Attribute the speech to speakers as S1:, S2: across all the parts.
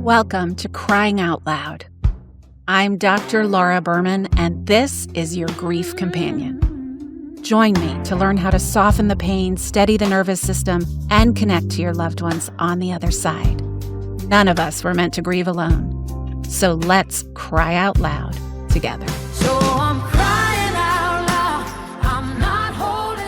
S1: Welcome to Crying Out Loud. I'm Dr. Laura Berman, and this is your grief companion. Join me to learn how to soften the pain, steady the nervous system, and connect to your loved ones on the other side. None of us were meant to grieve alone, so let's cry out loud together.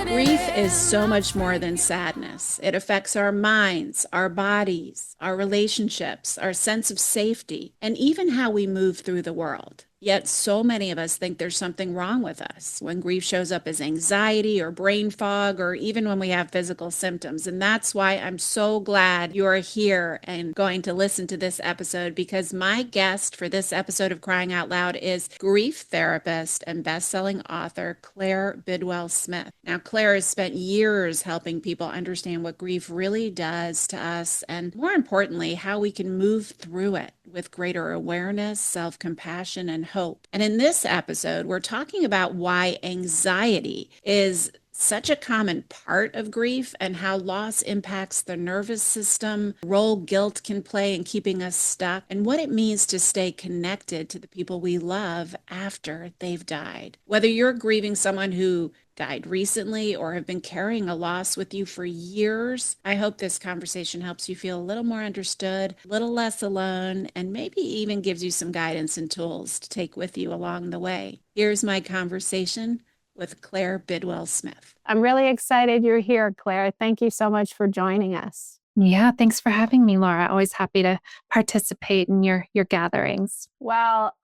S2: Grief is so much more than sadness. It affects our minds, our bodies, our relationships, our sense of safety, and even how we move through the world. Yet so many of us think there's something wrong with us when grief shows up as anxiety or brain fog, or even when we have physical symptoms. And that's why I'm so glad you're here and going to listen to this episode, because my guest for this episode of Crying Out Loud is grief therapist and best-selling author Claire Bidwell Smith. Now, Claire has spent years helping people understand what grief really does to us, and more importantly, how we can move through it with greater awareness, self-compassion, and hope. And in this episode, we're talking about why anxiety is such a common part of grief and how loss impacts the nervous system, role guilt can play in keeping us stuck, and what it means to stay connected to the people we love after they've died. Whether you're grieving someone who died recently or have been carrying a loss with you for years, I hope this conversation helps you feel a little more understood, a little less alone, and maybe even gives you some guidance and tools to take with you along the way. Here's my conversation with Claire Bidwell Smith.
S3: I'm really excited you're here, Claire. Thank you so much for joining us.
S4: Yeah, thanks for having me, Laura. Always happy to participate in your gatherings.
S3: Well,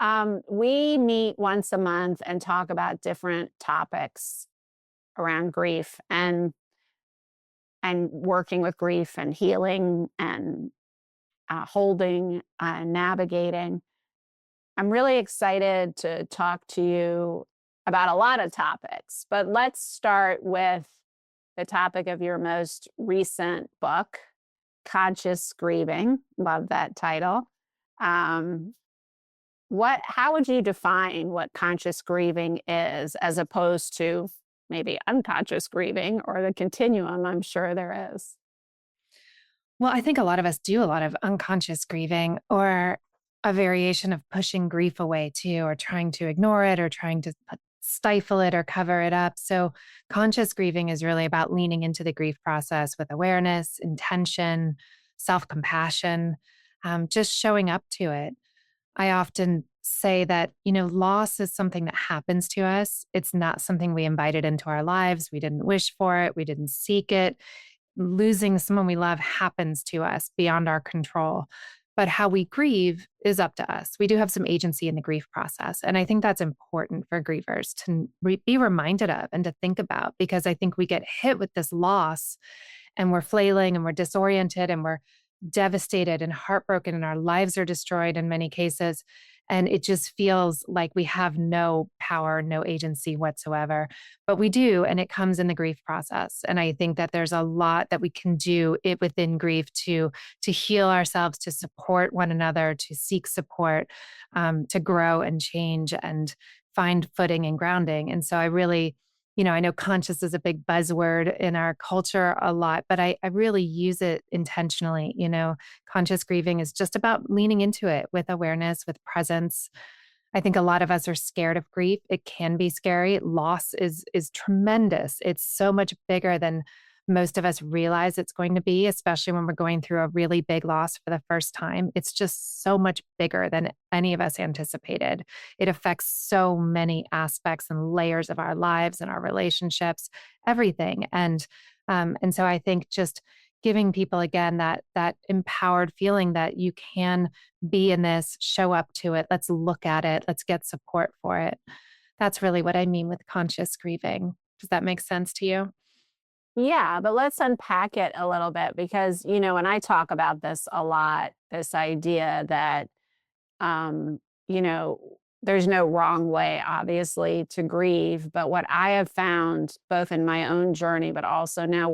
S3: we meet once a month and talk about different topics around grief and working with grief and healing and holding and navigating. I'm really excited to talk to you about a lot of topics, but let's start with the topic of your most recent book, Conscious Grieving. Love that title. How would you define what conscious grieving is, as opposed to maybe unconscious grieving or the continuum I'm sure there is?
S4: Well, I think a lot of us do a lot of unconscious grieving, or a variation of pushing grief away too, or trying to ignore it, or trying to stifle it or cover it up. So conscious grieving is really about leaning into the grief process with awareness, intention, self-compassion, just showing up to it. I often say that, loss is something that happens to us. It's not something we invited into our lives. We didn't wish for it. We didn't seek it. Losing someone we love happens to us beyond our control. But how we grieve is up to us. We do have some agency in the grief process. And I think that's important for grievers to be reminded of and to think about, because I think we get hit with this loss and we're flailing and we're disoriented and we're devastated and heartbroken, and our lives are destroyed in many cases. And it just feels like we have no power, no agency whatsoever. But we do, and it comes in the grief process. And I think that there's a lot that we can do within grief to heal ourselves, to support one another, to seek support, to grow and change and find footing and grounding. And so I really, I know conscious is a big buzzword in our culture a lot, but I really use it intentionally. Conscious grieving is just about leaning into it with awareness, with presence. I think a lot of us are scared of grief. It can be scary. Loss is tremendous. It's so much bigger than most of us realize it's going to be, especially when we're going through a really big loss for the first time. It's just so much bigger than any of us anticipated. It affects so many aspects and layers of our lives and our relationships, everything. And so I think just giving people, again, that empowered feeling that you can be in this, show up to it, let's look at it, let's get support for it. That's really what I mean with conscious grieving. Does that make sense to you?
S3: Yeah, but let's unpack it a little bit, because, and I talk about this a lot, this idea that, um, there's no wrong way, obviously, to grieve. But what I have found, both in my own journey, but also now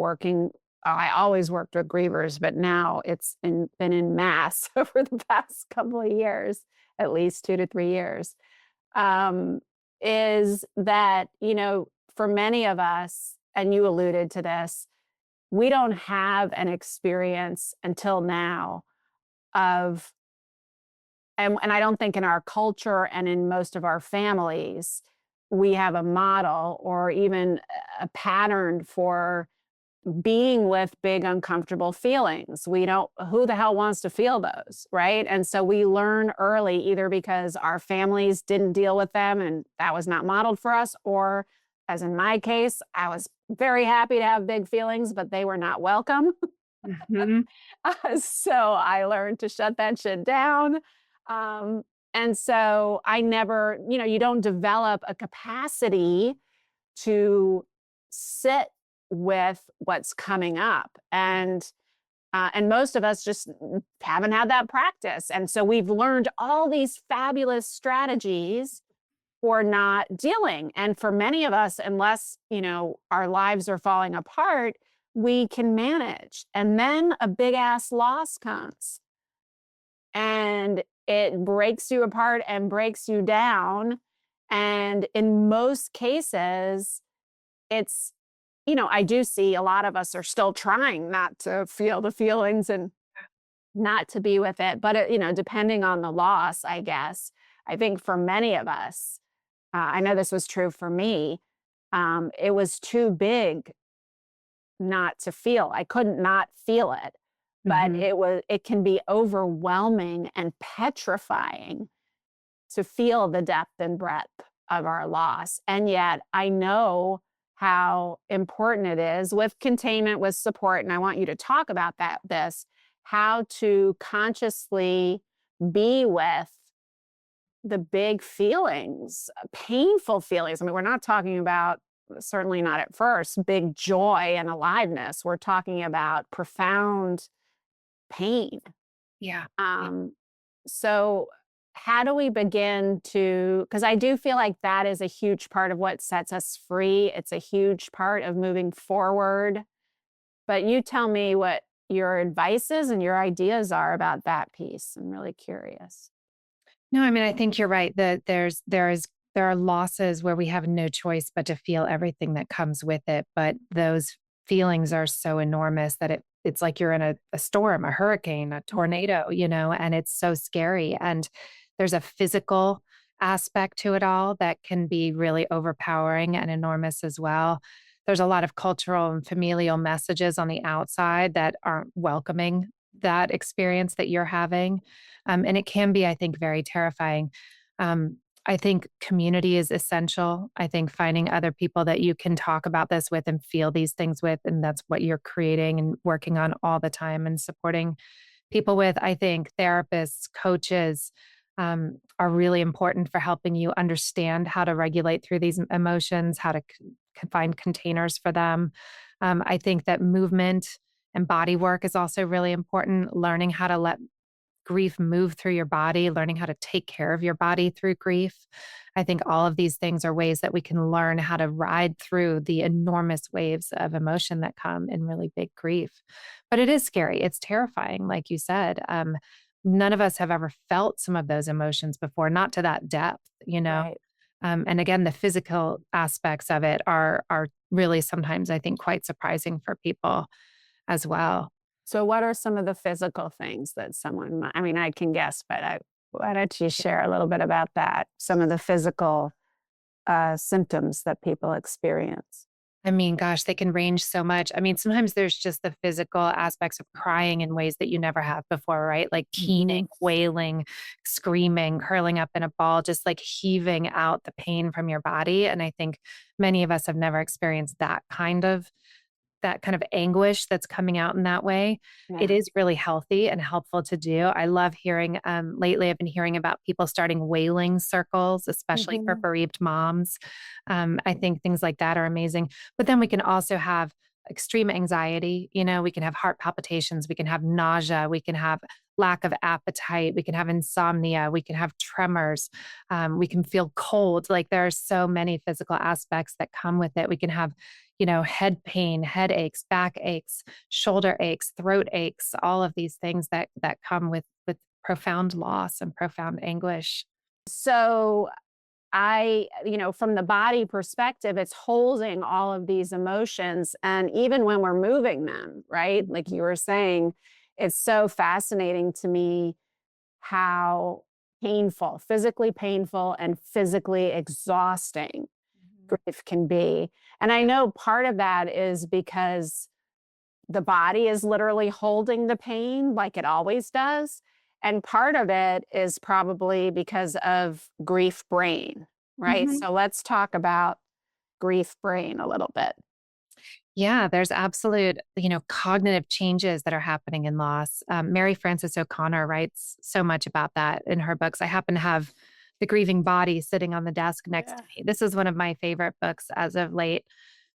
S3: I always worked with grievers, but now been in mass over the past couple of years, at least 2 to 3 years, is that, for many of us, and you alluded to this, we don't have an experience until now of and I don't think in our culture and in most of our families, we have a model or even a pattern for being with big uncomfortable feelings. We don't, who the hell wants to feel those, right? And so we learn early, either because our families didn't deal with them and that was not modeled for us, or as in my case, I was very happy to have big feelings, but they were not welcome.
S4: Mhm.
S3: So I learned to shut that shit down. And so I never, you don't develop a capacity to sit with what's coming up. And most of us just haven't had that practice. And so we've learned all these fabulous strategies for not dealing. And for many of us, unless, our lives are falling apart, we can manage. And then a big ass loss comes and it breaks you apart and breaks you down. And in most cases, it's, I do see a lot of us are still trying not to feel the feelings and not to be with it. But, depending on the loss, I guess, I think for many of us, I know this was true for me, it was too big not to feel. I couldn't not feel it, but
S4: Mhm.
S3: it can be overwhelming and petrifying to feel the depth and breadth of our loss. And yet I know how important it is with containment, with support. And I want you to talk about how to consciously be with the big feelings, painful feelings. I mean, we're not talking about, certainly not at first, big joy and aliveness. We're talking about profound pain.
S4: Yeah.
S3: So how do we begin to, because I do feel like that is a huge part of what sets us free. It's a huge part of moving forward. But you tell me what your advice is and your ideas are about that piece. I'm really curious.
S4: No, I mean, I think you're right that there are losses where we have no choice but to feel everything that comes with it. But those feelings are so enormous that it's like you're in a storm, a hurricane, a tornado, and it's so scary. And there's a physical aspect to it all that can be really overpowering and enormous as well. There's a lot of cultural and familial messages on the outside that aren't welcoming that experience that you're having. And it can be, I think, very terrifying. Um, I think community is essential. I think finding other people that you can talk about this with and feel these things with, and that's what you're creating and working on all the time and supporting people with. I think therapists, coaches are really important for helping you understand how to regulate through these emotions, how to find containers for them. I think that movement and body work is also really important. Learning how to let grief move through your body, learning how to take care of your body through grief. I think all of these things are ways that we can learn how to ride through the enormous waves of emotion that come in really big grief. But it is scary. It's terrifying, like you said. None of us have ever felt some of those emotions before, not to that depth.
S3: Right.
S4: And again, the physical aspects of it are really sometimes, I think, quite surprising for people as well.
S3: So what are some of the physical things that I mean, I can guess, but why don't you share a little bit about that? Some of the physical symptoms that people experience.
S4: I mean, gosh, they can range so much. I mean, sometimes there's just the physical aspects of crying in ways that you never have before, right? Like keening, wailing, screaming, curling up in a ball, just like heaving out the pain from your body. And I think many of us have never experienced that kind of anguish that's coming out in that way. It
S3: Yeah.
S4: is really healthy and helpful to do. I love hearing, lately I've been hearing about people starting wailing circles, especially for
S3: Mhm.
S4: bereaved moms. I think things like that are amazing. But then we can also have extreme anxiety. We can have heart palpitations, we can have nausea, we can have lack of appetite, we can have insomnia, we can have tremors, we can feel cold. Like there are so many physical aspects that come with it. We can have head pain, headaches, back aches, shoulder aches, throat aches, all of these things that come with profound loss and profound anguish.
S3: So from the body perspective, it's holding all of these emotions. And even when we're moving them, right? Like you were saying, it's so fascinating to me how painful, physically painful and physically exhausting grief can be. And I know part of that is because the body is literally holding the pain like it always does. And part of it is probably because of grief brain, right?
S4: Mhm.
S3: So let's talk about grief brain a little bit.
S4: Yeah, there's absolute, cognitive changes that are happening in loss. Mary Frances O'Connor writes so much about that in her books. I happen to have The Grieving Body sitting on the desk next to
S3: Yeah,
S4: me. This is one of my favorite books as of late.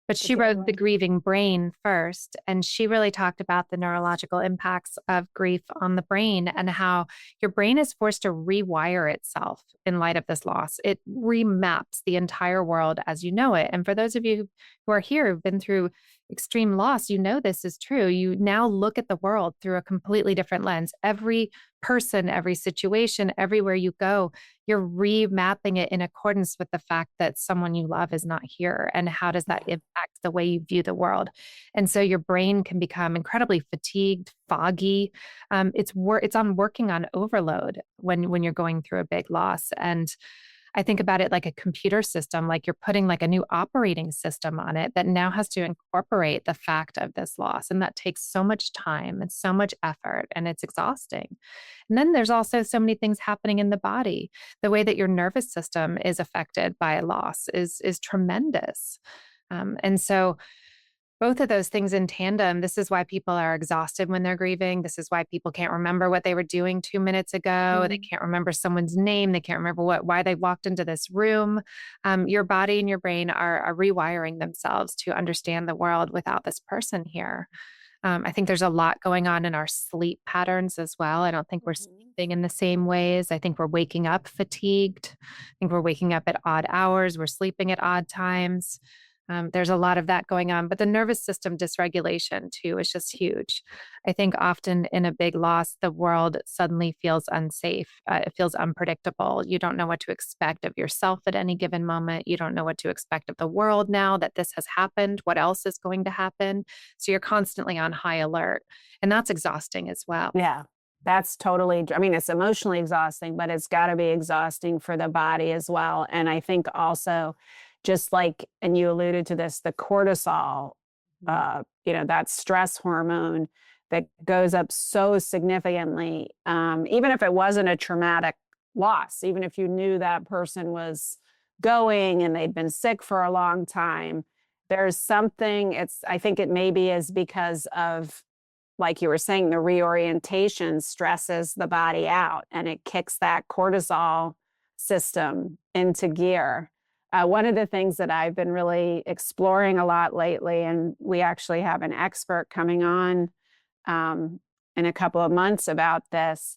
S4: But
S3: it's a
S4: she
S3: good
S4: wrote The
S3: one.
S4: Grieving Brain first, and she really talked about the neurological impacts of grief on the brain and how your brain is forced to rewire itself in light of this loss. It remaps the entire world as you know it. And for those of you who are here who've been through extreme loss, you know this is true. You now look at the world through a completely different lens. Every person, every situation, everywhere you go, you're remapping it in accordance with the fact that someone you love is not here. And how does that impact the way you view the world? And so your brain can become incredibly fatigued, foggy. It's on working on overload when you're going through a big loss. And I think about it like a computer system, like you're putting like a new operating system on it that now has to incorporate the fact of this loss. And that takes so much time and so much effort, and it's exhausting. And then there's also so many things happening in the body. The way that your nervous system is affected by a loss is tremendous. And so both of those things in tandem, this is why people are exhausted when they're grieving. This is why people can't remember what they were doing 2 minutes ago. They can't remember someone's name. They can't remember why they walked into this room. Your body and your brain are rewiring themselves to understand the world without this person here. I think there's a lot going on in our sleep patterns as well. I don't think we're sleeping in the same ways. I think we're waking up fatigued. I think we're waking up at odd hours. We're sleeping at odd times. There's a lot of that going on, but the nervous system dysregulation too is just huge. I think often in a big loss, the world suddenly feels unsafe. It feels unpredictable. You don't know what to expect of yourself at any given moment. You don't know what to expect of the world now that this has happened. What else is going to happen? So you're constantly on high alert, and that's exhausting as well.
S3: Yeah, that's totally, I mean, it's emotionally exhausting, but it's got to be exhausting for the body as well. And I think also, just like, and you alluded to this, the cortisol, that stress hormone that goes up so significantly, even if it wasn't a traumatic loss, even if you knew that person was going and they'd been sick for a long time, there's something, I think it maybe is because of, like you were saying, the reorientation stresses the body out and it kicks that cortisol system into gear. One of the things that I've been really exploring a lot lately, and we actually have an expert coming on in a couple of months about this,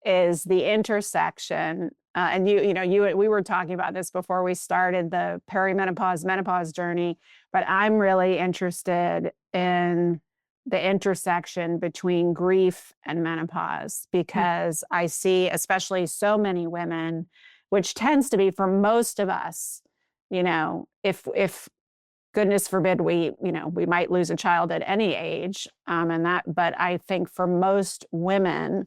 S3: is the intersection. And we were talking about this before we started the perimenopause menopause journey, but I'm really interested in the intersection between grief and menopause because I see, especially so many women, which tends to be for most of us, if goodness forbid we might lose a child at any age, but I think for most women,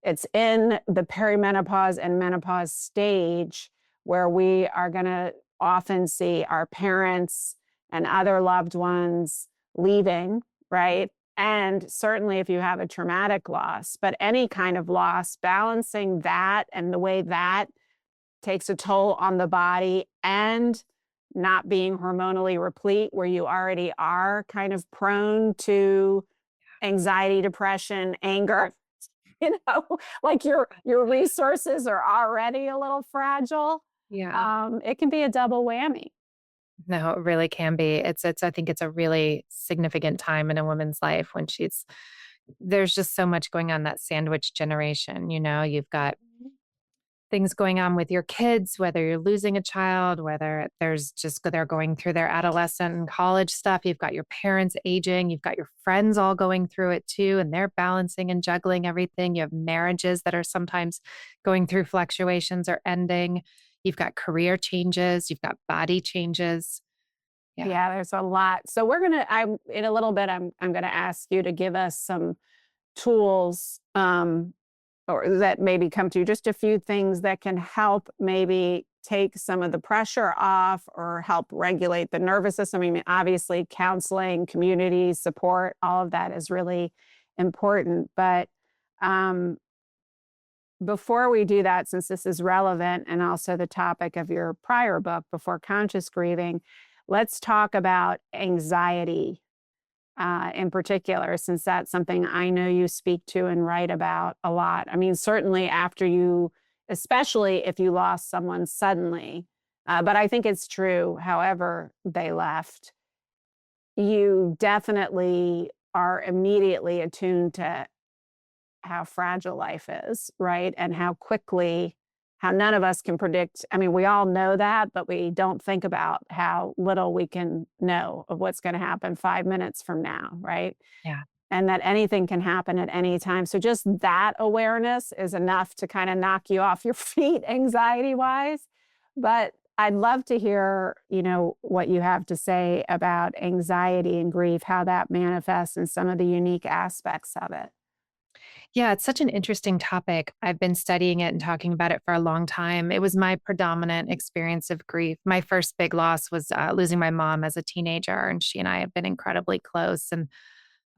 S3: it's in the perimenopause and menopause stage where we are going to often see our parents and other loved ones leaving, right? And certainly if you have a traumatic loss, but any kind of loss, balancing that and the way that takes a toll on the body and not being hormonally replete where you already are kind of prone to anxiety, depression, anger, like your resources are already a little fragile.
S4: Yeah.
S3: It can be a double whammy.
S4: No, it really can be. I think it's a really significant time in a woman's life when there's just so much going on, that sandwich generation. You've got things going on with your kids, whether you're losing a child, whether they're going through their adolescent and college stuff. You've got your parents aging, you've got your friends all going through it too, and they're balancing and juggling everything. You have marriages that are sometimes going through fluctuations or ending. You've got career changes, you've got body changes.
S3: Yeah, there's a lot. So in a little bit, I'm going to ask you to give us some tools or that maybe come to you, just a few things that can help maybe take some of the pressure off or help regulate the nervous system. I mean, obviously, counseling, community support, all of that is really important. But um, before we do that, since this is relevant and also the topic of your prior book, Before Conscious Grieving, let's talk about anxiety in particular, since that's something I know you speak to and write about a lot. I mean, certainly after you, especially if you lost someone suddenly, but I think it's true, however they left, you definitely are immediately attuned to how fragile life is, right? And how quickly, how none of us can predict. I mean, we all know that, but we don't think about how little we can know of what's going to happen 5 minutes from now, right?
S4: Yeah.
S3: And that anything can happen at any time. So just that awareness is enough to kind of knock you off your feet anxiety wise. But I'd love to hear, what you have to say about anxiety and grief, how that manifests and some of the unique aspects of it.
S4: Yeah, it's such an interesting topic. I've been studying it and talking about it for a long time. It was my predominant experience of grief. My first big loss was losing my mom as a teenager, and she and I have been incredibly close.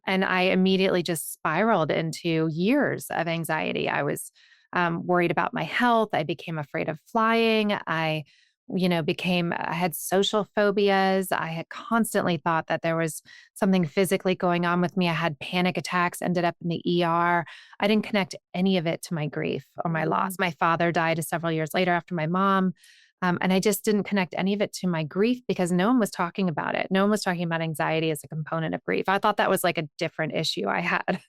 S4: And I immediately just spiraled into years of anxiety. I was worried about my health. I became afraid of flying. I had social phobias. I had constantly thought that there was something physically going on with me. I had panic attacks, ended up in the ER. I didn't connect any of it to my grief or my loss. My father died several years later after my mom. And I just didn't connect any of it to my grief because no one was talking about it. No one was talking about anxiety as a component of grief. I thought that was like a different issue I had.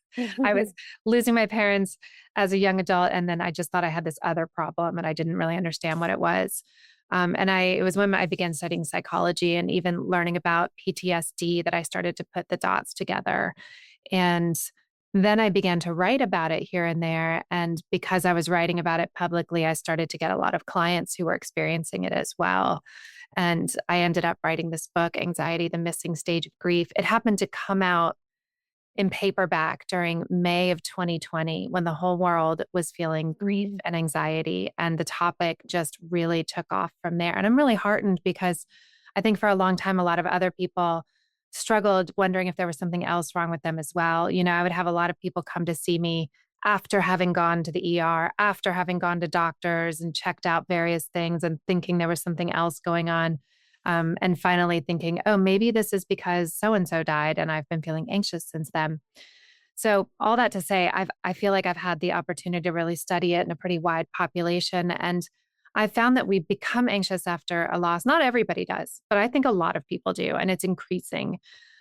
S4: I was losing my parents as a young adult. And then I just thought I had this other problem and I didn't really understand what it was. It was when I began studying psychology and even learning about PTSD that I started to put the dots together. And then I began to write about it here and there. And because I was writing about it publicly, I started to get a lot of clients who were experiencing it as well. And I ended up writing this book, Anxiety, the Missing Stage of Grief. It happened to come out in paperback during May of 2020 when the whole world was feeling grief and anxiety. And the topic just really took off from there. And I'm really heartened because I think for a long time, a lot of other people struggled wondering if there was something else wrong with them as well. I would have a lot of people come to see me after having gone to the ER, after having gone to doctors and checked out various things and thinking there was something else going on. And finally thinking, oh, maybe this is because so-and-so died and I've been feeling anxious since then. So all that to say, I feel like I've had the opportunity to really study it in a pretty wide population. And I've found that we become anxious after a loss. Not everybody does, but I think a lot of people do, and it's increasing.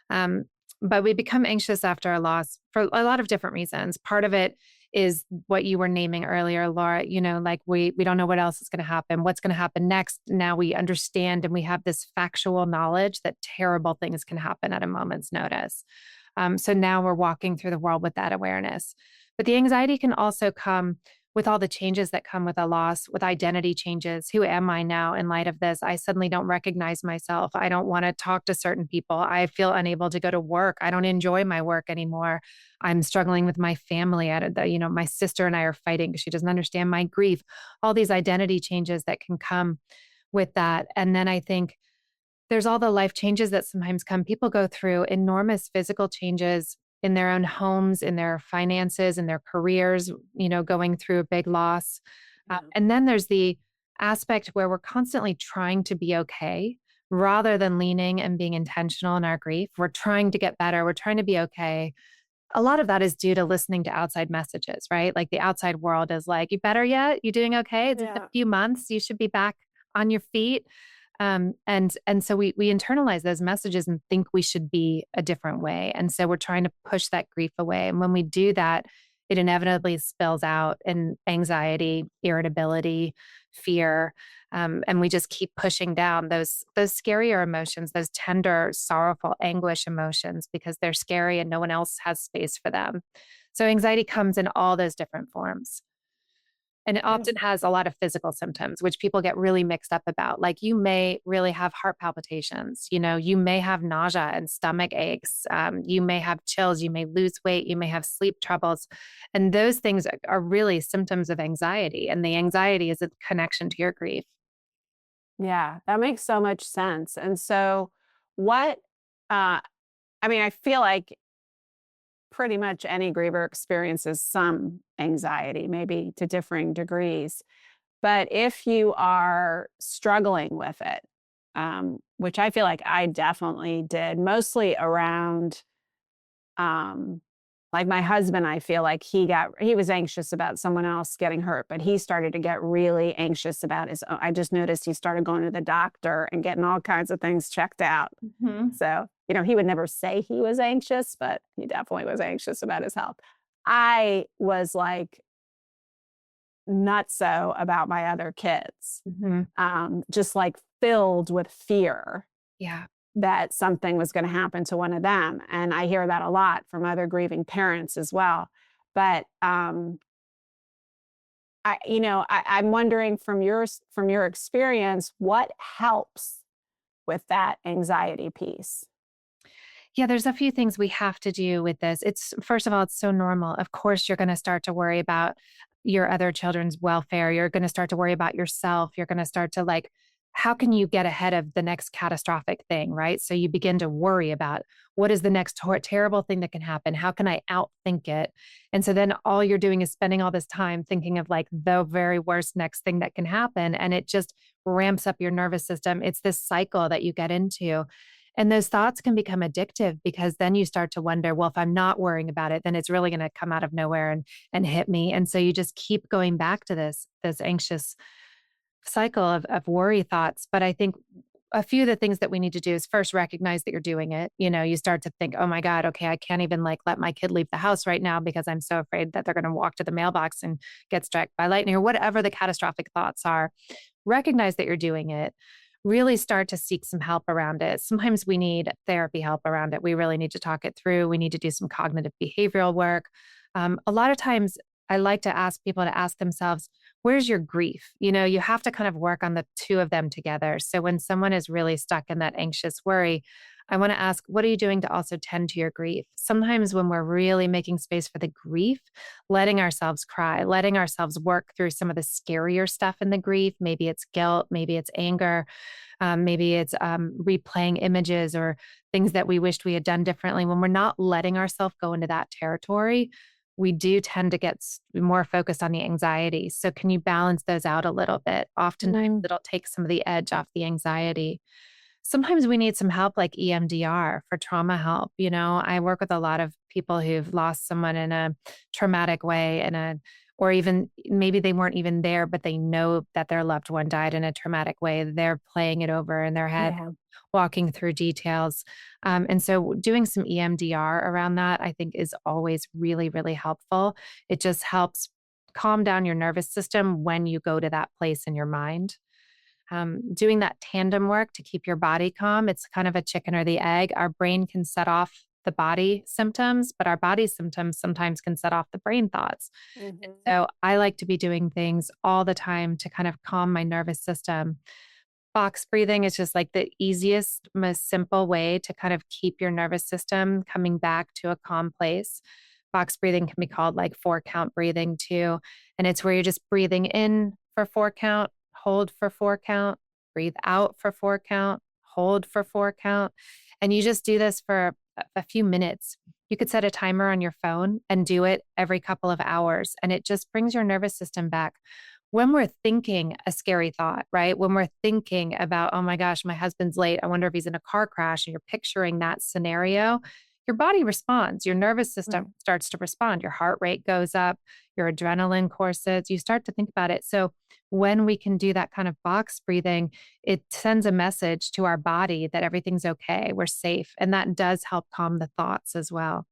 S4: Um, but we become anxious after a loss for a lot of different reasons. Part of it is what you were naming earlier, Laura, like we don't know what else is going to happen. What's going to happen next? Now we understand and we have this factual knowledge that terrible things can happen at a moment's notice. So now we're walking through the world with that awareness. But the anxiety can also come with all the changes that come with a loss, with identity changes. Who am I now in light of this? I suddenly don't recognize myself. I don't want to talk to certain people. I feel unable to go to work. I don't enjoy my work anymore. I'm struggling with my family. My sister and I are fighting because she doesn't understand my grief. All these identity changes that can come with that. And then I think there's all the life changes that sometimes come. People go through enormous physical changes in their own homes, in their finances, in their careers, going through a big loss. And then there's the aspect where we're constantly trying to be okay rather than leaning and being intentional in our grief. We're trying to get better. We're trying to be okay. A lot of that is due to listening to outside messages, right? Like the outside world is like, you better yet? You doing okay? It's a few months. You should be back on your feet. And so we internalize those messages and think we should be a different way. And so we're trying to push that grief away. And when we do that, it inevitably spills out in anxiety, irritability, fear. And we just keep pushing down those scarier emotions, those tender, sorrowful, anguish emotions because they're scary and no one else has space for them. So anxiety comes in all those different forms. And it often has a lot of physical symptoms, which people get really mixed up about. Like you may really have heart palpitations, you may have nausea and stomach aches. You may have chills, you may lose weight, you may have sleep troubles. And those things are really symptoms of anxiety. And the anxiety is a connection to your grief.
S3: Yeah, that makes so much sense. And so what, I feel like pretty much any griever experiences some anxiety, maybe to differing degrees. But if you are struggling with it, which I feel like I definitely did, mostly around, like my husband, I feel like he was anxious about someone else getting hurt, but he started to get really anxious about his own. I just noticed he started going to the doctor and getting all kinds of things checked out. So, he would never say he was anxious, but he definitely was anxious about his health. I was like nutso about my other kids, just like filled with fear.
S4: Yeah.
S3: That something was going to happen to one of them. And I hear that a lot from other grieving parents as well. But I'm wondering from your experience, what helps with that anxiety piece?
S4: Yeah, there's a few things we have to do with this. First of all, it's so normal. Of course, you're going to start to worry about your other children's welfare. You're going to start to worry about yourself. You're going to start to how can you get ahead of the next catastrophic thing, right? So you begin to worry about what is the next terrible thing that can happen? How can I outthink it? And so then all you're doing is spending all this time thinking of the very worst next thing that can happen. And it just ramps up your nervous system. It's this cycle that you get into. And those thoughts can become addictive because then you start to wonder, well, if I'm not worrying about it, then it's really going to come out of nowhere and hit me. And so you just keep going back to this anxious cycle of worry thoughts. But I think a few of the things that we need to do is first recognize that you're doing it. You start to think, oh my God, okay, I can't even let my kid leave the house right now because I'm so afraid that they're going to walk to the mailbox and get struck by lightning or whatever the catastrophic thoughts are. Recognize that you're doing it. Really start to seek some help around it. Sometimes we need therapy help around it. We really need to talk it through. We need to do some cognitive behavioral work. A lot of times I like to ask people to ask themselves, where's your grief? You have to kind of work on the two of them together. So when someone is really stuck in that anxious worry, I want to ask, what are you doing to also tend to your grief? Sometimes when we're really making space for the grief, letting ourselves cry, letting ourselves work through some of the scarier stuff in the grief, maybe it's guilt, maybe it's anger, maybe it's replaying images or things that we wished we had done differently. When we're not letting ourselves go into that territory, we do tend to get more focused on the anxiety. So can you balance those out a little bit? Oftentimes it'll take some of the edge off the anxiety. Sometimes we need some help like EMDR for trauma help. I work with a lot of people who've lost someone in a traumatic way or even maybe they weren't even there, but they know that their loved one died in a traumatic way. They're playing it over in their head, walking through details. And so doing some EMDR around that, I think is always really, really helpful. It just helps calm down your nervous system when you go to that place in your mind. Doing that tandem work to keep your body calm, it's kind of a chicken or the egg. Our brain can set off the body symptoms, but our body symptoms sometimes can set off the brain thoughts. And so I like to be doing things all the time to kind of calm my nervous system. Box breathing is just the easiest, most simple way to kind of keep your nervous system coming back to a calm place. Box breathing can be called 4-count breathing too. And it's where you're just breathing in for 4-count, hold for 4-count, breathe out for 4-count, hold for 4-count. And you just do this for a few minutes. You could set a timer on your phone and do it every couple of hours. And it just brings your nervous system back. When we're thinking a scary thought, right? When we're thinking about, oh my gosh, my husband's late. I wonder if he's in a car crash, and you're picturing that scenario, your body responds. Your nervous system starts to respond. Your heart rate goes up, your adrenaline courses. You start to think about it. So when we can do that kind of box breathing, it sends a message to our body that everything's okay, we're safe. And that does help calm the thoughts as well.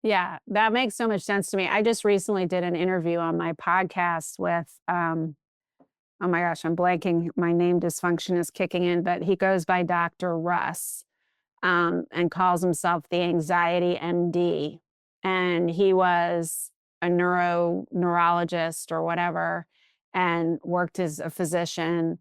S3: Yeah, that makes so much sense to me. I just recently did an interview on my podcast with, oh my gosh, I'm blanking. My name dysfunction is kicking in, but he goes by Dr. Russ, and calls himself the Anxiety MD. And he was a neurologist or whatever, and worked as a physician,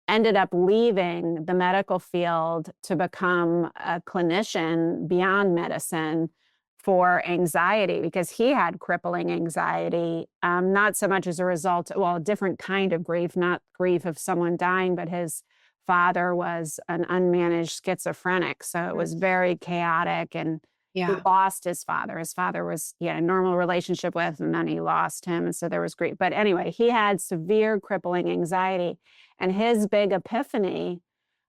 S3: ended up leaving the medical field to become a clinician beyond medicine for anxiety, because he had crippling anxiety, not so much as a result, well, a different kind of grief, not grief of someone dying, but his father was an unmanaged schizophrenic. So it was very chaotic, and he lost his father. His father he had a normal relationship with, and then he lost him. And so there was grief. But anyway, he had severe crippling anxiety. And his big epiphany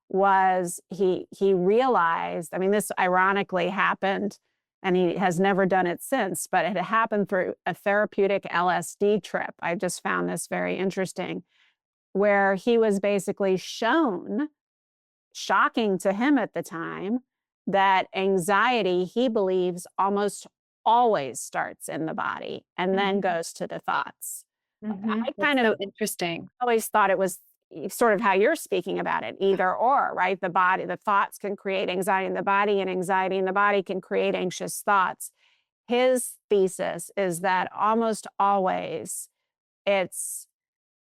S3: was he realized, I mean, this ironically happened, and he has never done it since, but it happened through a therapeutic LSD trip. I just found this very interesting, where he was basically shown, shocking to him at the time, that anxiety, he believes, almost always starts in the body and then goes to the thoughts. I kind of
S4: interesting.
S3: Always thought it was sort of how you're speaking about it, either or, right? The thoughts can create anxiety in the body, and anxiety in the body can create anxious thoughts. His thesis is that almost always it's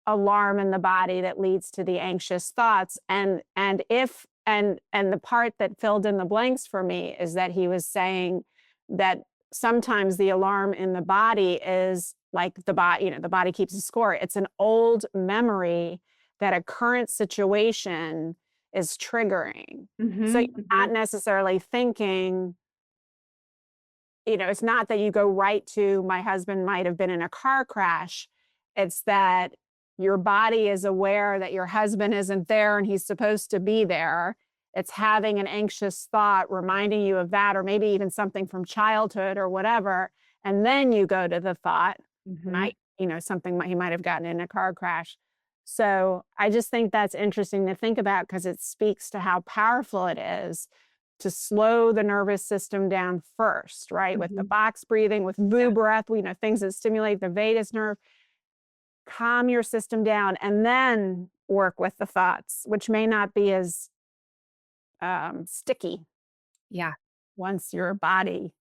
S3: alarm in the body that leads to the anxious thoughts. And the part that filled in the blanks for me is that he was saying that sometimes the alarm in the body is like the body keeps a score. It's an old memory that a current situation is triggering. So you're not necessarily thinking, it's not that you go right to, my husband might have been in a car crash. It's that your body is aware that your husband isn't there and he's supposed to be there. It's having an anxious thought reminding you of that, or maybe even something from childhood or whatever. And then you go to the thought, something he might have gotten in a car crash. So I just think that's interesting to think about, because it speaks to how powerful it is to slow the nervous system down first, right? With the box breathing, with VU breath, things that stimulate the vagus nerve. Calm your system down and then work with the thoughts, which may not be as sticky.
S4: Yeah.
S3: Once your body.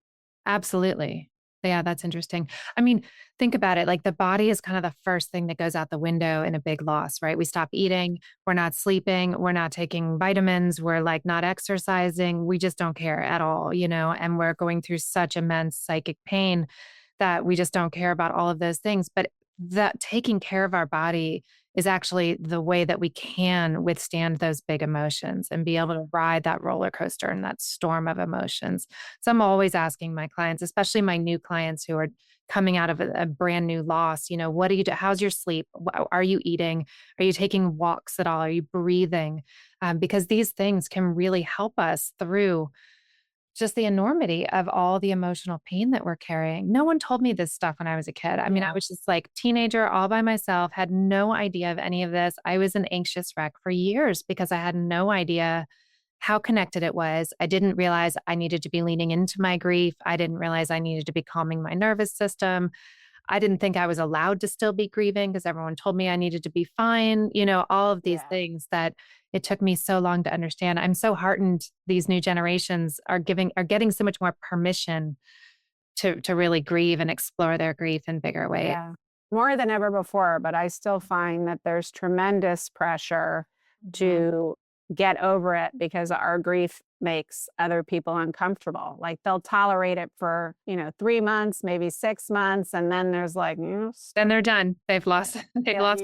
S4: Absolutely. Yeah, that's interesting. I mean, think about it. Like, the body is kind of the first thing that goes out the window in a big loss, right? We stop eating, we're not sleeping, we're not taking vitamins, we're like not exercising. We just don't care at all, and we're going through such immense psychic pain that we just don't care about all of those things. But that taking care of our body is actually the way that we can withstand those big emotions and be able to ride that roller coaster and that storm of emotions. So I'm always asking my clients, especially my new clients who are coming out of a brand new loss, what do you do? How's your sleep? Are you eating? Are you taking walks at all? Are you breathing? Because these things can really help us through just the enormity of all the emotional pain that we're carrying. No one told me this stuff when I was a kid. I mean, I was just like teenager all by myself, had no idea of any of this. I was an anxious wreck for years because I had no idea how connected it was. I didn't realize I needed to be leaning into my grief. I didn't realize I needed to be calming my nervous system. I didn't think I was allowed to still be grieving because everyone told me I needed to be fine. All of these things that it took me so long to understand. I'm so heartened these new generations are getting so much more permission to really grieve and explore their grief in bigger ways.
S3: Yeah. More than ever before, but I still find that there's tremendous pressure to get over it because our grief makes other people uncomfortable. Like, they'll tolerate it for, 3 months, maybe 6 months. And then there's like,
S4: then they're done. They've lost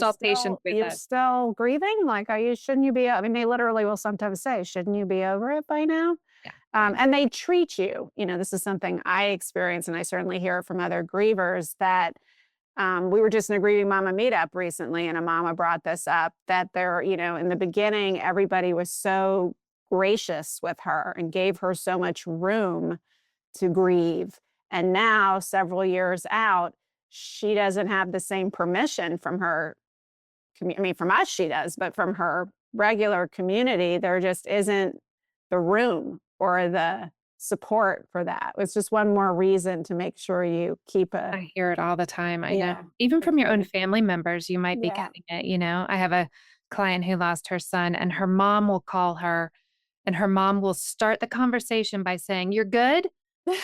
S4: all patience with
S3: you're
S4: it.
S3: still grieving. Like, shouldn't you be, I mean, they literally will sometimes say, shouldn't you be over it by now?
S4: Yeah.
S3: And they treat you, this is something I experience, and I certainly hear it from other grievers, that we were just in a Grieving Mama meetup recently, and a mama brought this up, that there, in the beginning, everybody was so gracious with her and gave her so much room to grieve. And now, several years out, she doesn't have the same permission from her from us she does, but from her regular community, there just isn't the room or the support for that. It's just one more reason to make sure you keep
S4: I hear it all the time. I
S3: Yeah.
S4: know. Even from your own family members, you might be
S3: Yeah.
S4: getting it. I have a client who lost her son, and her mom will call her, and her mom will start the conversation by saying, "You're good?"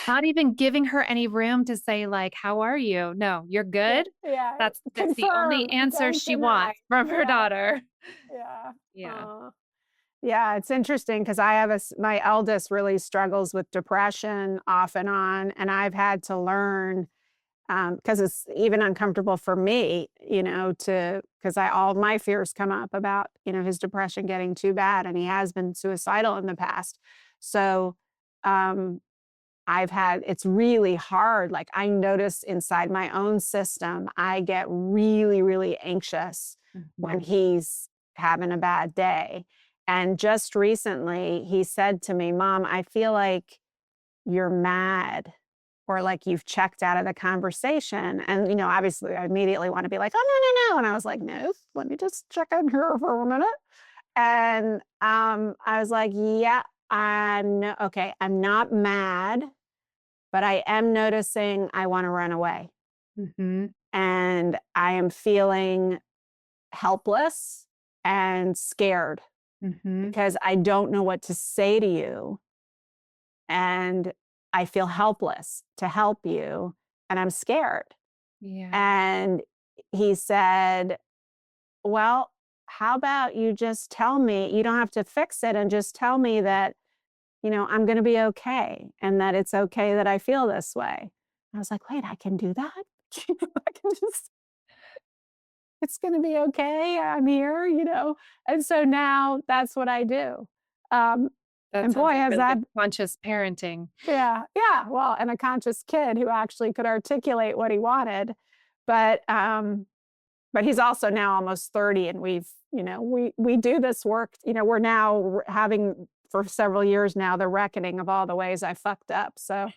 S4: Not even giving her any room to say, like, how are you? No, you're good.
S3: Yeah.
S4: That's the only
S3: Confirm.
S4: answer
S3: Don't
S4: she
S3: deny.
S4: wants from her
S3: Yeah.
S4: daughter.
S3: Yeah.
S4: Yeah.
S3: Yeah, it's interesting because I have my eldest really struggles with depression off and on, and I've had to learn because it's even uncomfortable for me, to because I all my fears come up about his depression getting too bad, and he has been suicidal in the past. So um, it's really hard. Like I notice inside my own system, I get really, really anxious when he's having a bad day. And just recently, he said to me, Mom, I feel like you're mad or like you've checked out of the conversation. And, obviously, I immediately want to be like, oh, no, no, no. And I was like, no, let me just check in here for a minute. And I was like, yeah, okay, I'm not mad, but I am noticing I want to run away.
S4: Mm-hmm.
S3: And I am feeling helpless and scared
S4: Mm-hmm.
S3: because I don't know what to say to you. And I feel helpless to help you. And I'm scared.
S4: Yeah.
S3: And he said, well, how about you just tell me, you don't have to fix it, and just tell me that, I'm going to be okay and that it's okay that I feel this way. I was like, wait, I can do that? I can just, it's going to be okay. I'm here. And so now that's what I do.
S4: That
S3: And
S4: sounds
S3: boy,
S4: like
S3: has
S4: really
S3: that,
S4: good conscious parenting.
S3: yeah, yeah. Well, and a conscious kid who actually could articulate what he wanted. But he's also now almost 30, and we do this work. We're now having for several years now the reckoning of all the ways I fucked up. So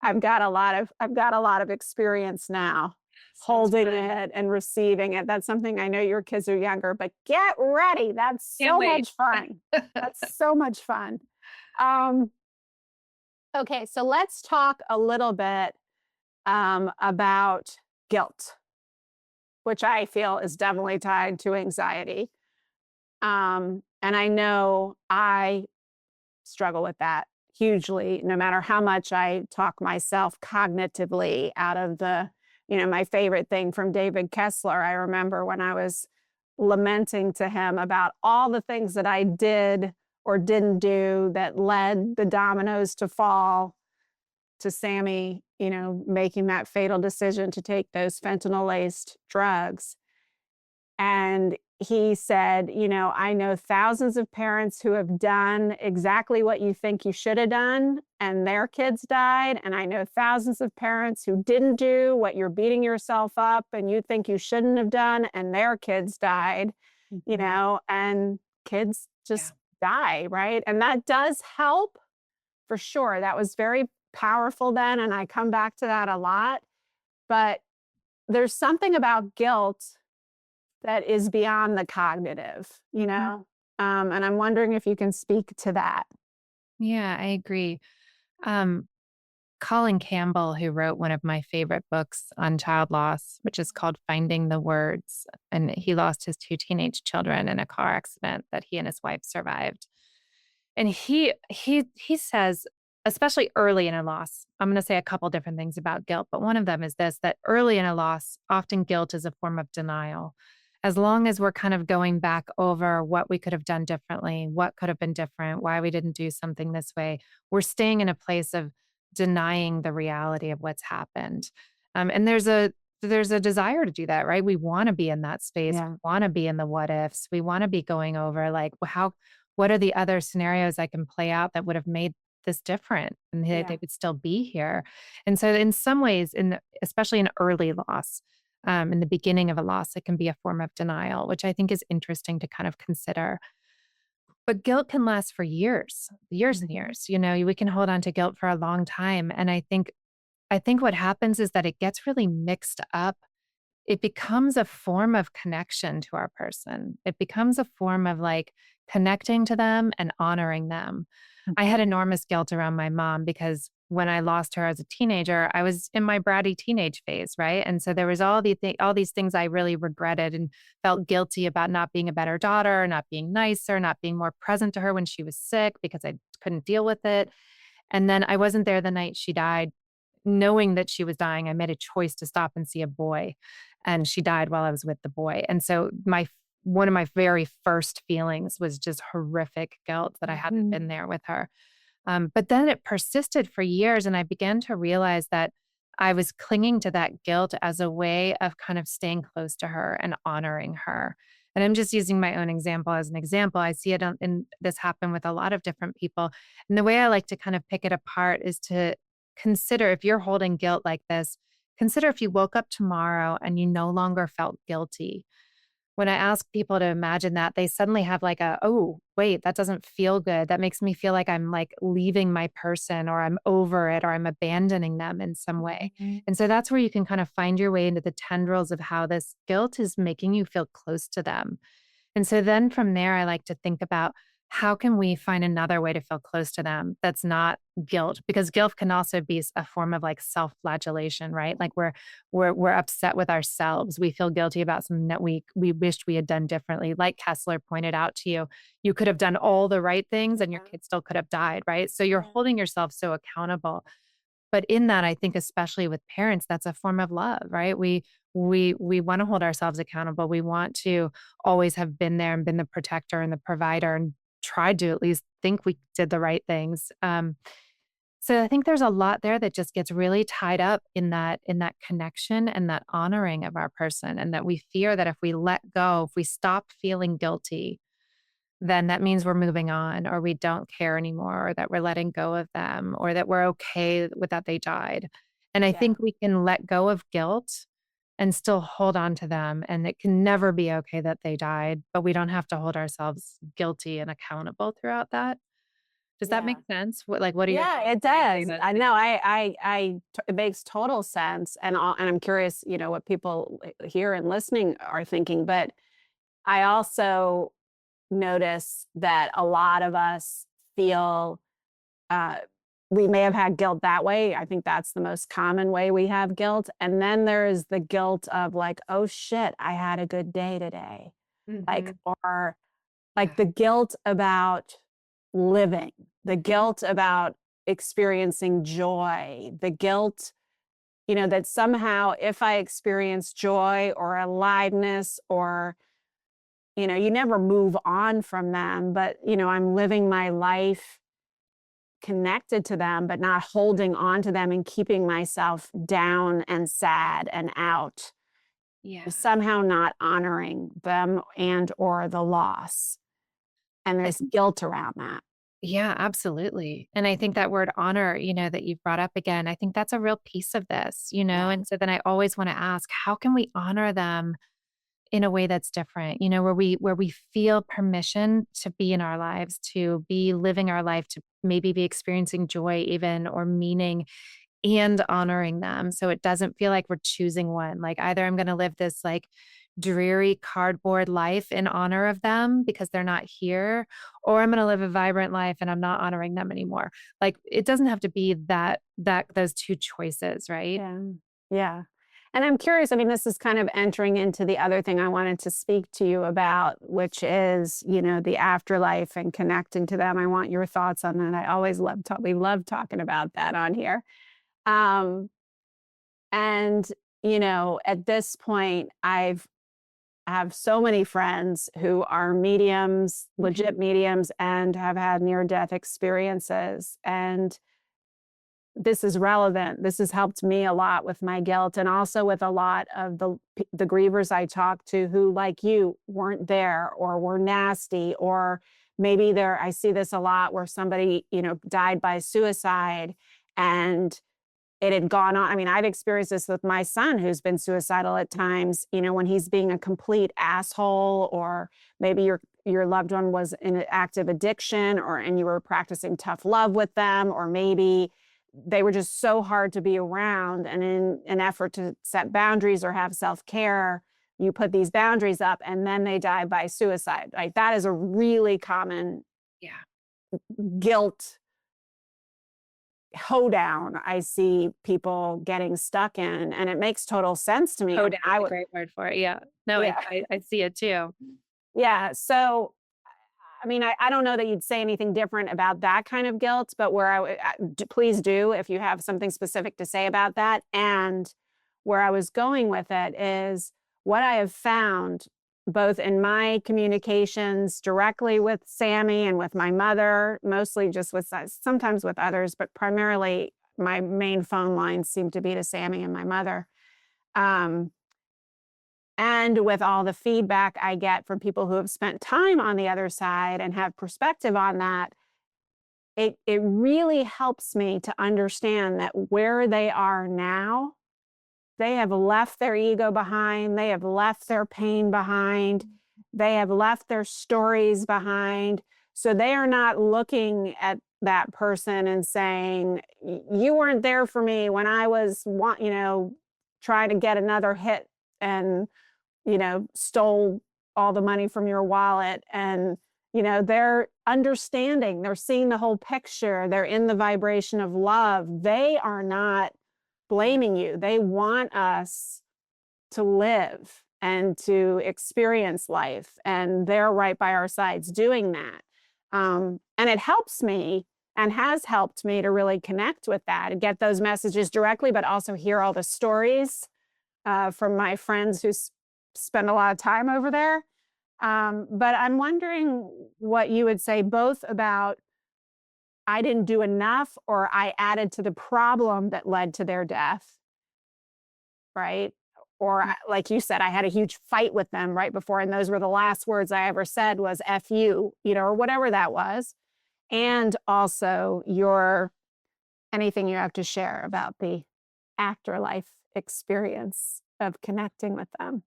S3: I've got a lot of experience now holding it and receiving it. That's something I know your kids are younger, but get ready. That's
S4: Can't
S3: so
S4: wait.
S3: much fun. That's so much fun. Okay, so let's talk a little bit about guilt, which I feel is definitely tied to anxiety. And I know I struggle with that hugely, no matter how much I talk myself cognitively out of my favorite thing from David Kessler. I remember when I was lamenting to him about all the things that I did or didn't do that led the dominoes to fall to Sammy, making that fatal decision to take those fentanyl-laced drugs. And he said, I know thousands of parents who have done exactly what you think you should have done, and their kids died. And I know thousands of parents who didn't do what you're beating yourself up and you think you shouldn't have done, and their kids died, and kids just die, right? And that does help for sure. That was very powerful then. And I come back to that a lot. But there's something about guilt that is beyond the cognitive, and I'm wondering if you can speak to that.
S4: Yeah, I agree. Colin Campbell, who wrote one of my favorite books on child loss, which is called Finding the Words, and he lost his 2 teenage children in a car accident that he and his wife survived. And he says, especially early in a loss, I'm going to say a couple different things about guilt, but one of them is this, that early in a loss, often guilt is a form of denial. As long as we're kind of going back over what we could have done differently, what could have been different, why we didn't do something this way, we're staying in a place of denying the reality of what's happened. And there's a desire to do that, right? We want to be in that space.
S3: Yeah.
S4: We want to be in the what ifs. We want to be going over like, what are the other scenarios I can play out that would have made this different and they would still be here. And so in some ways, especially in early loss, in the beginning of a loss, it can be a form of denial, which I think is interesting to kind of consider. But guilt can last for years and years. We can hold on to guilt for a long time. And I think what happens is that it gets really mixed up. It becomes a form of connection to our person. It becomes a form of like connecting to them and honoring them. I had enormous guilt around my mom because when I lost her as a teenager, I was in my bratty teenage phase, right? And so there was all these things I really regretted and felt guilty about not being a better daughter, not being nicer, not being more present to her when she was sick because I couldn't deal with it. And then I wasn't there the night she died. Knowing that she was dying, I made a choice to stop and see a boy, and she died while I was with the boy. And so one of my very first feelings was just horrific guilt that I hadn't been there with her. But then it persisted for years, and I began to realize that I was clinging to that guilt as a way of kind of staying close to her and honoring her. And I'm just using my own example as an example. I see it in this happen with a lot of different people. And the way I like to kind of pick it apart is to consider, if you're holding guilt like this, consider if you woke up tomorrow and you no longer felt guilty. When I ask people to imagine that, they suddenly have like oh, wait, that doesn't feel good. That makes me feel like I'm like leaving my person, or I'm over it, or I'm abandoning them in some way. And so that's where you can kind of find your way into the tendrils of how this guilt is making you feel close to them. And so then from there, I like to think about, how can we find another way to feel close to them that's not guilt? Because guilt can also be a form of like self-flagellation, right? Like we're upset with ourselves. We feel guilty about something that we wished we had done differently. Like Kessler pointed out to you, you could have done all the right things and your kid still could have died, right? So you're holding yourself so accountable. But in that, I think especially with parents, that's a form of love, right? We want to hold ourselves accountable. We want to always have been there and been the protector and the provider, and tried to at least think we did the right things. So I think there's a lot there that just gets really tied up in that connection and that honoring of our person, and that we fear that if we let go, if we stop feeling guilty, then that means we're moving on, or we don't care anymore, or that we're letting go of them, or that we're okay with that they died. And I think we can let go of guilt and still hold on to them. And it can never be okay that they died, but we don't have to hold ourselves guilty and accountable throughout that. Does that make sense? What are your
S3: Yeah, it
S4: thoughts when I say
S3: does.
S4: that?
S3: I know. It makes total sense, and I'm curious, what people here and listening are thinking. But I also notice that a lot of us feel uh, we may have had guilt that way. I think that's the most common way we have guilt, and then there is the guilt of like, oh shit, I had a good day today, like,
S4: Mhm.
S3: or
S4: Yeah.
S3: like the guilt about living, the guilt about experiencing joy, the guilt, that somehow if I experience joy or aliveness, or, you never move on from them, but, I'm living my life connected to them, but not holding on to them and keeping myself down and sad and out,
S4: Yeah.
S3: somehow not honoring them and or the loss. And there's guilt around that.
S4: Yeah, absolutely. And I think that word honor, that you've brought up again, I think that's a real piece of this,
S3: Yeah.
S4: and so then I always want to ask, how can we honor them in a way that's different, where we feel permission to be in our lives, to be living our life, to maybe be experiencing joy even, or meaning, and honoring them. So it doesn't feel like we're choosing one. Like either I'm going to live this like dreary cardboard life in honor of them because they're not here, or I'm going to live a vibrant life and I'm not honoring them anymore. Like it doesn't have to be that those two choices, right?
S3: Yeah. Yeah. And I'm curious, I mean, this is kind of entering into the other thing I wanted to speak to you about, which is, the afterlife and connecting to them. I want your thoughts on that. I always we love talking about that on here. Um, and, at this point, I have so many friends who are mediums, legit mediums, and have had near-death experiences. And this is relevant. This has helped me a lot with my guilt, and also with a lot of the grievers I talk to who, like you, weren't there or were nasty, or maybe I see this a lot where somebody, died by suicide and it had gone on. I mean, I've experienced this with my son who's been suicidal at times, when he's being a complete asshole, or maybe your loved one was in an active addiction, and you were practicing tough love with them, or maybe they were just so hard to be around, and in an effort to set boundaries or have self-care, you put these boundaries up and then they die by suicide. Like that is a really common
S4: Yeah.
S3: guilt hoedown I see people getting stuck in, and it makes total sense to me.
S4: Oh, that's a great word for it. Yeah. No,
S3: Yeah.
S4: I see it too.
S3: Yeah. So I mean, I don't know that you'd say anything different about that kind of guilt, but please do if you have something specific to say about that. And where I was going with it is what I have found both in my communications directly with Sammy and with my mother, mostly just with sometimes with others, but primarily my main phone lines seem to be to Sammy and my mother. And with all the feedback I get from people who have spent time on the other side and have perspective on that, it really helps me to understand that where they are now, they have left their ego behind, they have left their pain behind, they have left their stories behind. So they are not looking at that person and saying, you weren't there for me when I was, trying to get another hit and, stole all the money from your wallet. And, they're understanding, they're seeing the whole picture, they're in the vibration of love. They are not blaming you. They want us to live and to experience life. And they're right by our sides doing that. And it helps me and has helped me to really connect with that and get those messages directly, but also hear all the stories from my friends who spend a lot of time over there. But I'm wondering what you would say both about I didn't do enough or I added to the problem that led to their death, right? Or like you said, I had a huge fight with them right before, and those were the last words I ever said was F you, or whatever that was. And also anything you have to share about the afterlife experience of connecting with them.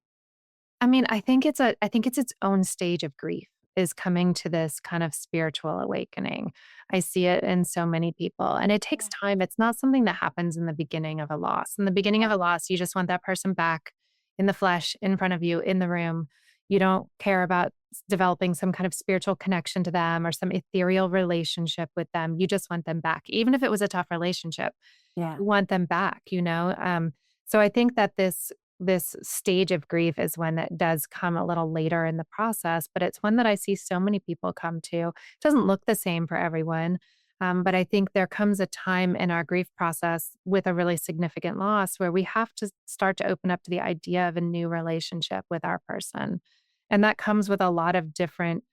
S4: I mean, I think it's its own stage of grief is coming to this kind of spiritual awakening. I see it in so many people, and it takes time. It's not something that happens in the beginning of a loss. In the beginning of a loss, you just want that person back in the flesh, in front of you, in the room. You don't care about developing some kind of spiritual connection to them or some ethereal relationship with them. You just want them back. Even if it was a tough relationship,
S3: Yeah.
S4: you want them back, So I think that this stage of grief is when it does come a little later in the process, but it's one that I see so many people come to. It doesn't look the same for everyone. But I think there comes a time in our grief process with a really significant loss where we have to start to open up to the idea of a new relationship with our person. And that comes with a lot of different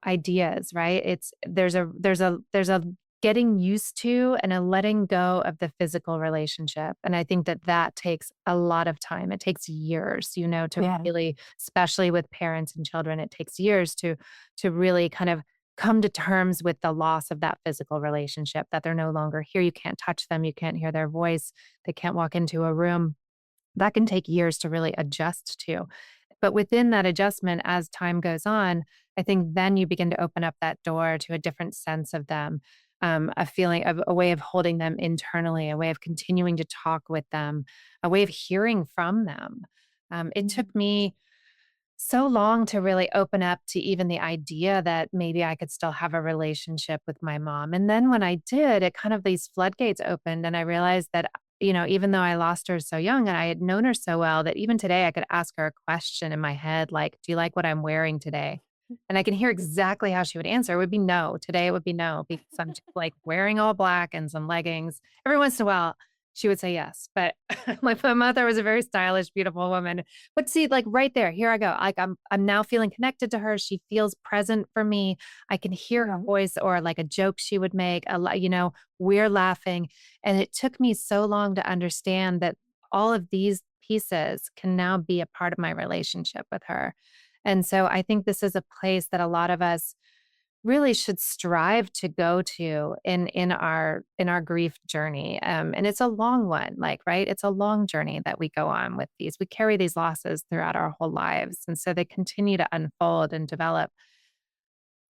S4: ideas, right? There's a getting used to and a letting go of the physical relationship. And I think that takes a lot of time. It takes years, to really, especially with parents and children, it takes years to really kind of come to terms with the loss of that physical relationship, that they're no longer here. You can't touch them. You can't hear their voice. They can't walk into a room. That can take years to really adjust to. But within that adjustment, as time goes on, I think then you begin to open up that door to a different sense of them, a feeling of a way of holding them internally, a way of continuing to talk with them, a way of hearing from them. It took me so long to really open up to even the idea that maybe I could still have a relationship with my mom. And then when I did, it kind of these floodgates opened and I realized that, even though I lost her so young and I had known her so well, that even today I could ask her a question in my head, like, do you like what I'm wearing today? And I can hear exactly how she would answer. It would be no. Today it would be no, because I'm just like wearing all black and some leggings. Every once in a while, she would say yes. But my mother was a very stylish, beautiful woman. But see, like right there, here I go. Like I'm now feeling connected to her. She feels present for me. I can hear her voice or like a joke she would make. We're laughing. And it took me so long to understand that all of these pieces can now be a part of my relationship with her. And so I think this is a place that a lot of us really should strive to go to in our grief journey. And it's a long one, right? It's a long journey that we go on with these. We carry these losses throughout our whole lives. And so they continue to unfold and develop.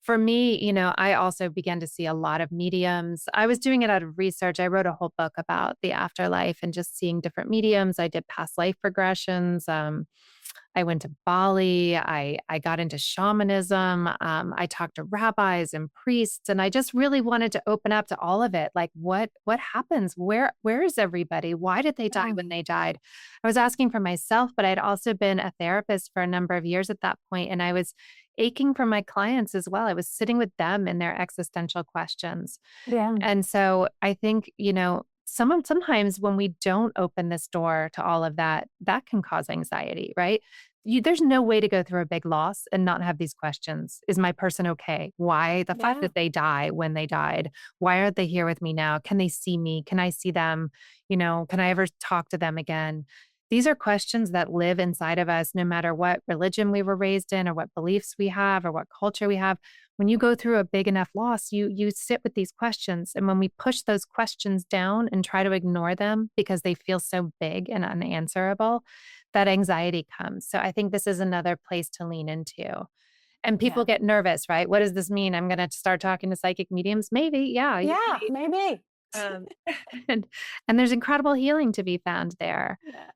S4: For me, I also began to see a lot of mediums. I was doing it out of research. I wrote a whole book about the afterlife and just seeing different mediums. I did past life regressions. I went to Bali. I got into shamanism. I talked to rabbis and priests, and I just really wanted to open up to all of it. Like, what happens? Where is everybody? Why did they die when they died? I was asking for myself, but I'd also been a therapist for a number of years at that point, and I was aching for my clients as well. I was sitting with them in their existential questions.
S3: Yeah.
S4: And so I think, sometimes when we don't open this door to all of that, that can cause anxiety, right? There's no way to go through a big loss and not have these questions. Is my person okay? Why? The fact that they die when they died. Why aren't they here with me now? Can they see me? Can I see them? Can I ever talk to them again? These are questions that live inside of us, no matter what religion we were raised in or what beliefs we have or what culture we have. When you go through a big enough loss, you sit with these questions. And when we push those questions down and try to ignore them because they feel so big and unanswerable, that anxiety comes. So I think this is another place to lean into. And people get nervous, right? What does this mean? I'm going to start talking to psychic mediums? Maybe. Yeah.
S3: Yeah, maybe.
S4: Um, and, and there's incredible healing to be found there.
S3: Yeah.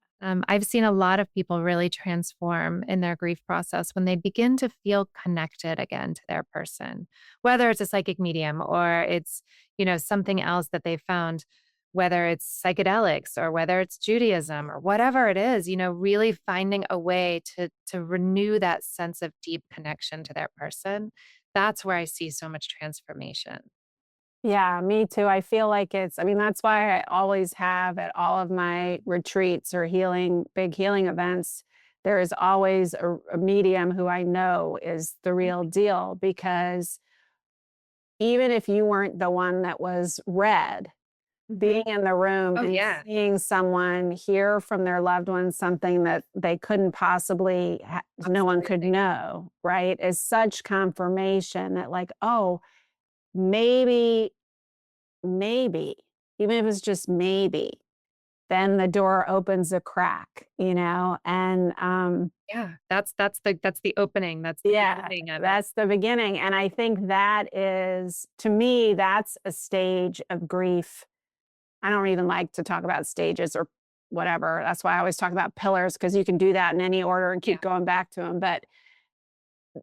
S4: I've seen a lot of people really transform in their grief process when they begin to feel connected again to their person, whether it's a psychic medium or it's, something else that they found, whether it's psychedelics or whether it's Judaism or whatever it is, really finding a way to renew that sense of deep connection to their person. That's where I see so much transformation.
S3: Yeah, me too. I feel like that's why I always have at all of my retreats or big healing events, there is always a medium who I know is the real deal, because even if you weren't the one that was read, being in the room and seeing someone hear from their loved one something that they couldn't possibly, no one could know, right, is such confirmation that like, oh, maybe, even if it's just maybe, then the door opens a crack, and
S4: Yeah, that's the opening. That's the beginning of it.
S3: that's the beginning. And I think that is, to me, that's a stage of grief. I don't even like to talk about stages or whatever. That's why I always talk about pillars, because you can do that in any order and keep going back to them. But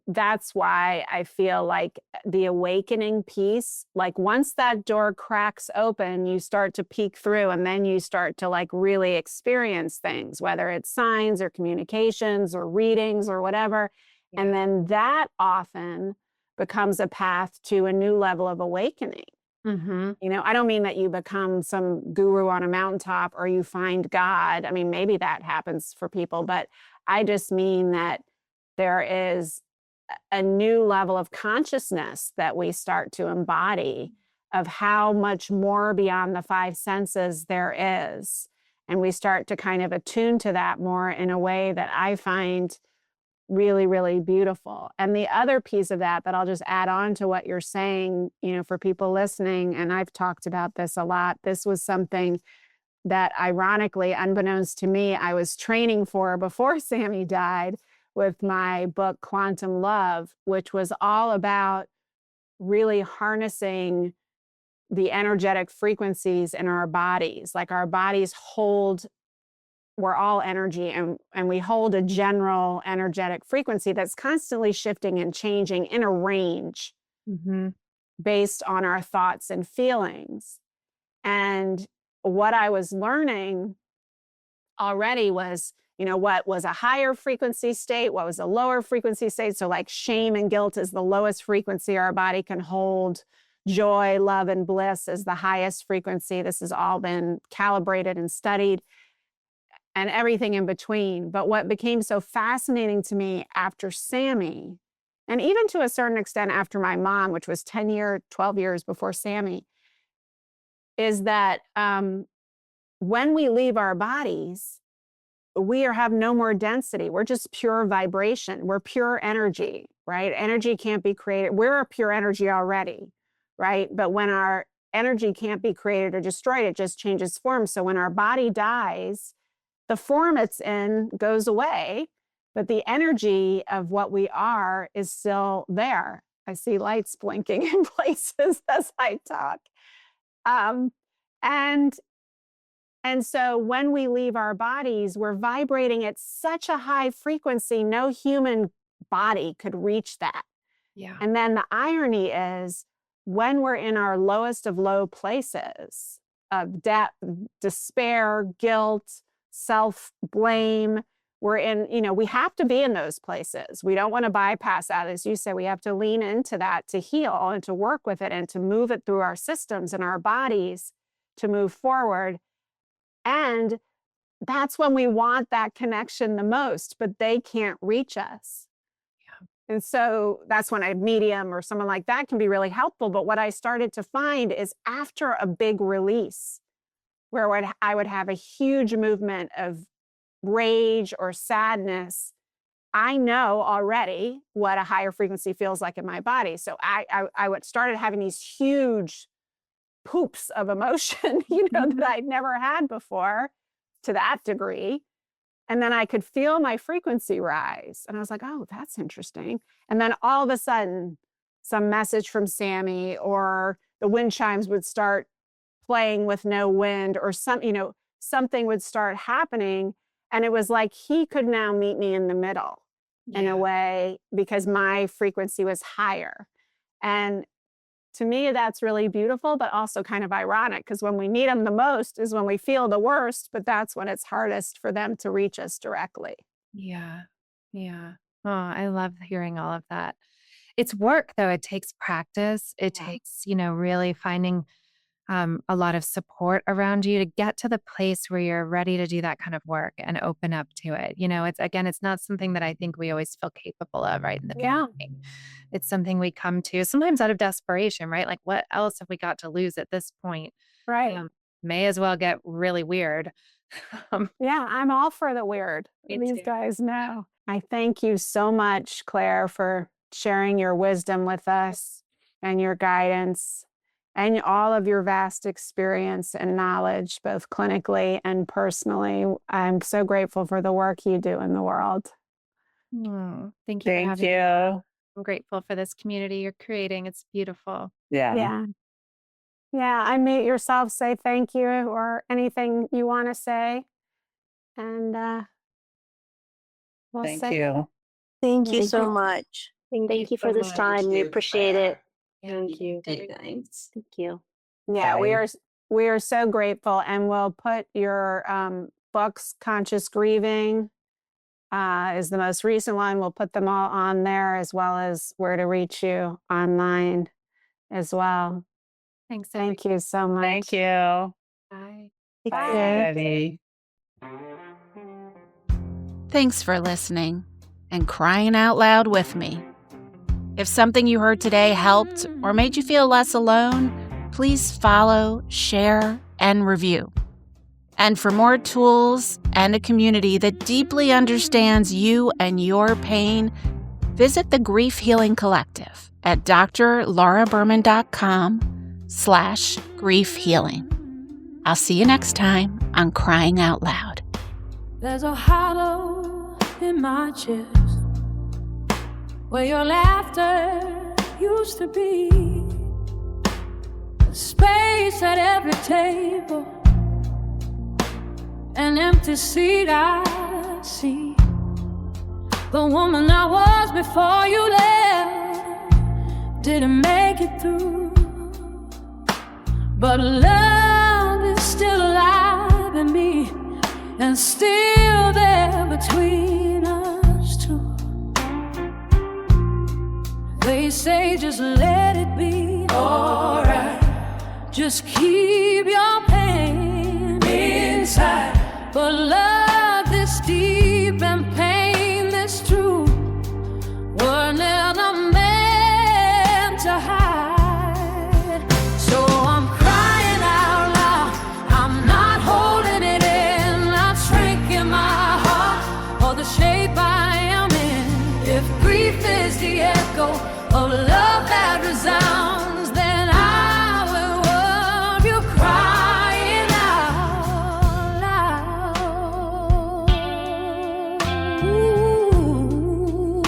S3: that's why I feel like the awakening piece, like once that door cracks open, you start to peek through, and then you start to like really experience things, whether it's signs or communications or readings or whatever. Yeah. And then that often becomes a path to a new level of awakening.
S4: Mm-hmm.
S3: I don't mean that you become some guru on a mountaintop or you find God. I mean, maybe that happens for people, but I just mean that there is a new level of consciousness that we start to embody of how much more beyond the five senses there is. And we start to kind of attune to that more in a way that I find really, really beautiful. And the other piece of that I'll just add on to what you're saying, for people listening, and I've talked about this a lot. This was something that ironically, unbeknownst to me, I was training for before Sammy died, with my book, Quantum Love, which was all about really harnessing the energetic frequencies in our bodies. Like our bodies we're all energy, and we hold a general energetic frequency that's constantly shifting and changing in a range based on our thoughts and feelings. And what I was learning already was, what was a higher frequency state, what was a lower frequency state. So like shame and guilt is the lowest frequency our body can hold. Joy, love, and bliss is the highest frequency. This has all been calibrated and studied, and everything in between. But what became so fascinating to me after Sammy, and even to a certain extent after my mom, which was 12 years before Sammy, is that when we leave our bodies, we have no more density. We're just pure vibration. We're pure energy, right? Energy can't be created. We're a pure energy already, right? But when our energy can't be created or destroyed, it just changes form. So when our body dies, the form it's in goes away, but the energy of what we are is still there. I see lights blinking in places as I talk. And so when we leave our bodies, we're vibrating at such a high frequency, no human body could reach that.
S4: Yeah.
S3: And then the irony is, when we're in our lowest of low places of despair, guilt, self-blame, we're in, we have to be in those places. We don't want to bypass that. As you say, we have to lean into that to heal and to work with it and to move it through our systems and our bodies to move forward. And that's when we want that connection the most, but they can't reach us. Yeah. And so that's when a medium or someone like that can be really helpful. But what I started to find is after a big release, where I would have a huge movement of rage or sadness, I know already what a higher frequency feels like in my body. So I would started having these huge poops of emotion, that I'd never had before to that degree. And then I could feel my frequency rise. And I was like, oh, that's interesting. And then all of a sudden, some message from Sammy or the wind chimes would start playing with no wind or something would start happening. And it was like he could now meet me in the middle in a way because my frequency was higher. And to me, that's really beautiful, but also kind of ironic because when we need them the most is when we feel the worst, but that's when it's hardest for them to reach us directly.
S4: Yeah. Yeah. Oh, I love hearing all of that. It's work, though. It takes practice. It takes, really finding a lot of support around you to get to the place where you're ready to do that kind of work and open up to it. It's not something that I think we always feel capable of right in the beginning. It's something we come to sometimes out of desperation, right? Like, what else have we got to lose at this point?
S3: Right.
S4: May as well get really weird.
S3: I'm all for the weird. These guys know. I thank you so much, Claire, for sharing your wisdom with us and your guidance and all of your vast experience and knowledge, both clinically and personally. I'm so grateful for the work you do in the world.
S4: Thank you for having me. I'm grateful for this community you're creating. It's beautiful.
S3: Yeah. Unmute yourself, say thank you or anything you want to say. And
S5: Thank you.
S6: Thank you so much. Thank you for this time. We appreciate it.
S5: Thank you.
S6: Thanks. Thank you.
S3: Yeah, we are so grateful, and we'll put your books. Conscious Grieving is the most recent one. We'll put them all on there, as well as where to reach you online as well.
S4: Thanks.
S3: Thank you so much.
S5: Thank you.
S4: Bye.
S5: Bye, everybody.
S1: Thanks for listening and crying out loud with me. If something you heard today helped or made you feel less alone, please follow, share, and review. And for more tools and a community that deeply understands you and your pain, visit the Grief Healing Collective at drlauraberman.com/grief healing. I'll see you next time on Crying Out Loud.
S7: There's a hollow in my chest where your laughter used to be, space at every table, an empty seat I see. The woman I was before you left didn't make it through, but love is still alive in me and still there between us two. They say just let it be alright, just keep your pain inside. But love this deep and pain this true were never meant to hide. So I'm crying out loud, I'm not holding it in, not shrinking my heart or the shape I am in. If grief is the echo of love that resounds, then I will love you crying out loud. Ooh.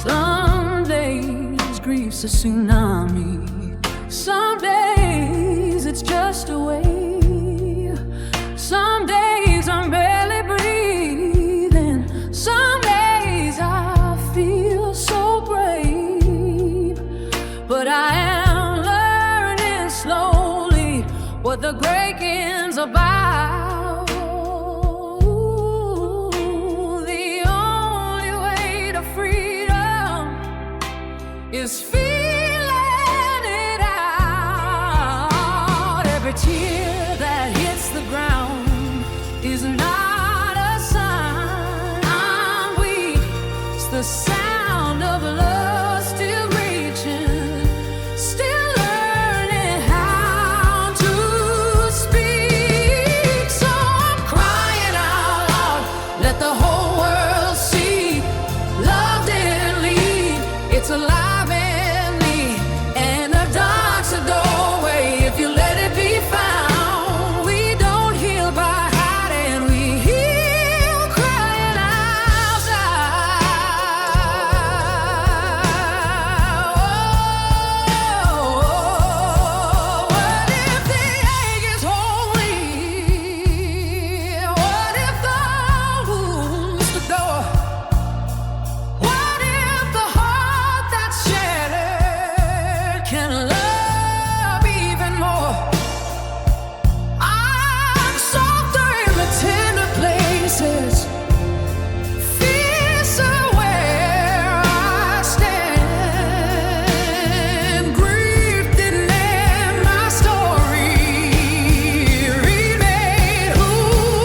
S7: Some days grief's a tsunami, some days it's just a wave, some days I'm barely breathing, some days I feel so brave, but I am learning slowly what the breaking's about. the sound of love still reaching, still learning how to speak. So I'm crying out loud, let the whole world see. Love didn't leave, it's alive in me, and the dark's a doorway if you let it be found. We don't heal by hiding, we heal crying out loud. What if the ache is holy? What if the wound's the door? What if the heart that's shattered can love even more? I'm softer in the tender places, fiercer where I stand. Grief didn't end my story, remade who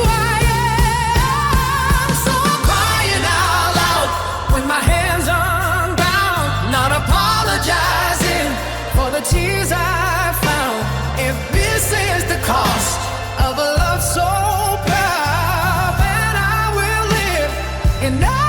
S7: I am. So I'm crying out loud with my hands unbound, not apologizing for the tears I found. If this is the cost of a love so proud, then I will live and I